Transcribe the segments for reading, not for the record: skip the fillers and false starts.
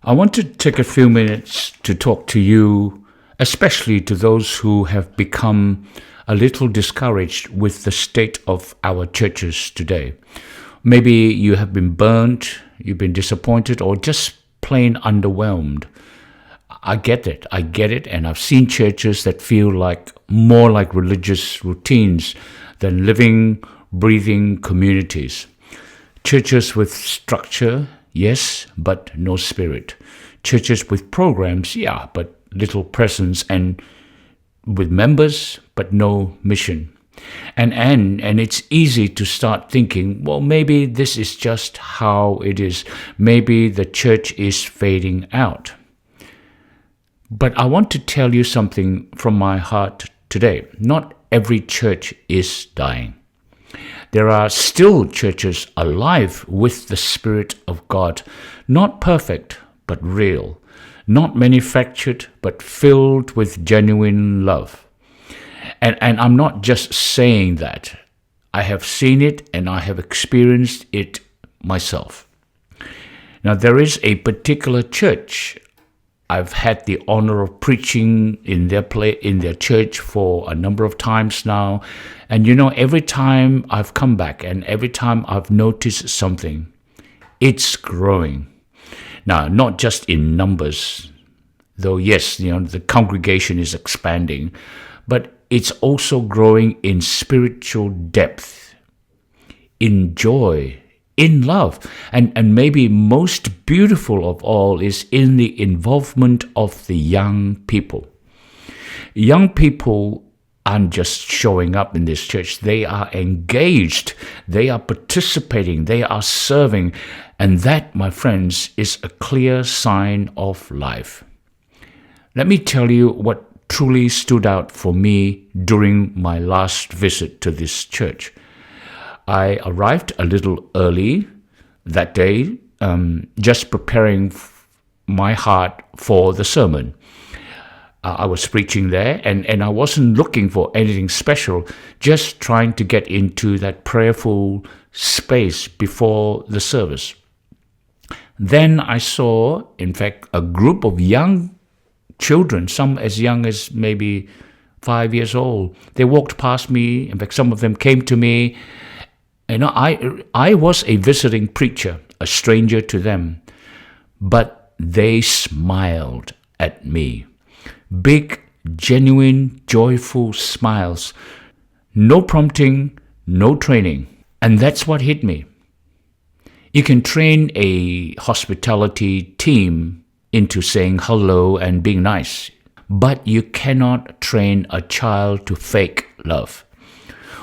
I want to take a few minutes to talk to you, especially to those who have become a little discouraged with the state of our churches today. Maybe you have been burnt, you've been disappointed, or just plain underwhelmed. I get it, and I've seen churches that feel like more like religious routines than living, breathing communities. Churches with structure, yes, but no spirit. Churches with programs, yeah, but little presence, and with members, but no mission. And it's easy to start thinking, well, maybe this is just how it is. Maybe the church is fading out. But I want to tell you something from my heart today. Not every church is dying. There are still churches alive with the Spirit of God, not perfect, but real, not manufactured, but filled with genuine love. And I'm not just saying that. I have seen it and I have experienced it myself. Now, there is a particular church. I've had the honor of preaching in their church for a number of times now. And every time I've come back and every time I've noticed something, it's growing. Now, not just in numbers, though yes, the congregation is expanding, but it's also growing in spiritual depth, in joy, in love, and maybe most beautiful of all is in the involvement of the young people. Young people aren't just showing up in this church. They are engaged. They are participating. They are serving. And that, my friends, is a clear sign of life. Let me tell you what truly stood out for me during my last visit to this church. I arrived a little early that day, just preparing my heart for the sermon. I was preaching there, and I wasn't looking for anything special, just trying to get into that prayerful space before the service. Then I saw, in fact, a group of young children, some as young as maybe 5 years old. They walked past me. In fact, some of them came to me. I was a visiting preacher, a stranger to them, but they smiled at me. Big, genuine, joyful smiles. No prompting, no training. And that's what hit me. You can train a hospitality team into saying hello and being nice, but you cannot train a child to fake love.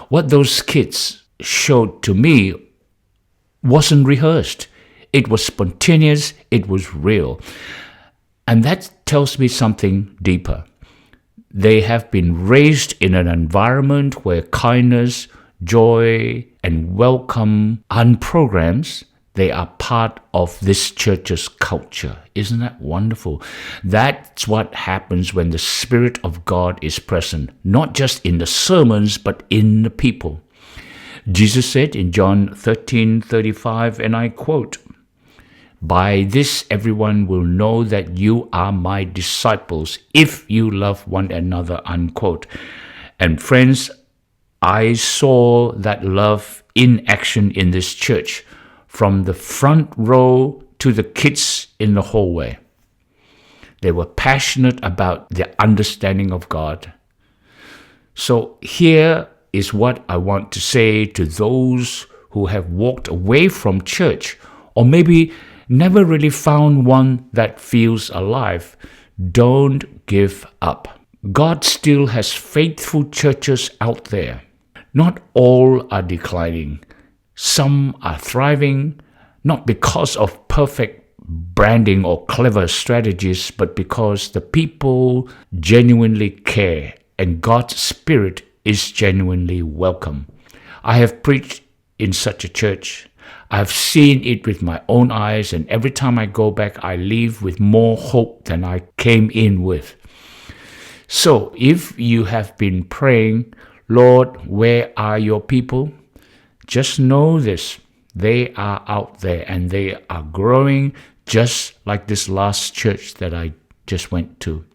What those kids showed to me wasn't rehearsed. It was spontaneous, it was real. And that tells me something deeper. They have been raised in an environment where kindness, joy, and welcome are programs. They are part of this church's culture. Isn't that wonderful? That's what happens when the Spirit of God is present, not just in the sermons, but in the people. Jesus said in John 13:35, and I quote, "By this everyone will know that you are my disciples if you love one another," unquote. And friends, I saw that love in action in this church, from the front row to the kids in the hallway. They were passionate about their understanding of God. So here is what I want to say to those who have walked away from church, or maybe never really found one that feels alive. Don't give up. God still has faithful churches out there. Not all are declining. Some are thriving, not because of perfect branding or clever strategies, but because the people genuinely care and God's Spirit is genuinely welcome. I have preached in such a church. I've seen it with my own eyes, and every time I go back, I leave with more hope than I came in with. So if you have been praying, "Lord, where are your people?" just know this: they are out there and they are growing just like this last church that I just went to.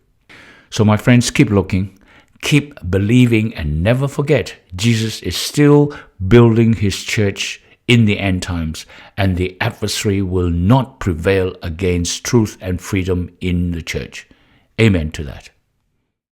So my friends, keep looking, keep believing, and never forget, Jesus is still building his church in the end times, and the adversary will not prevail against truth and freedom in the church. Amen to that.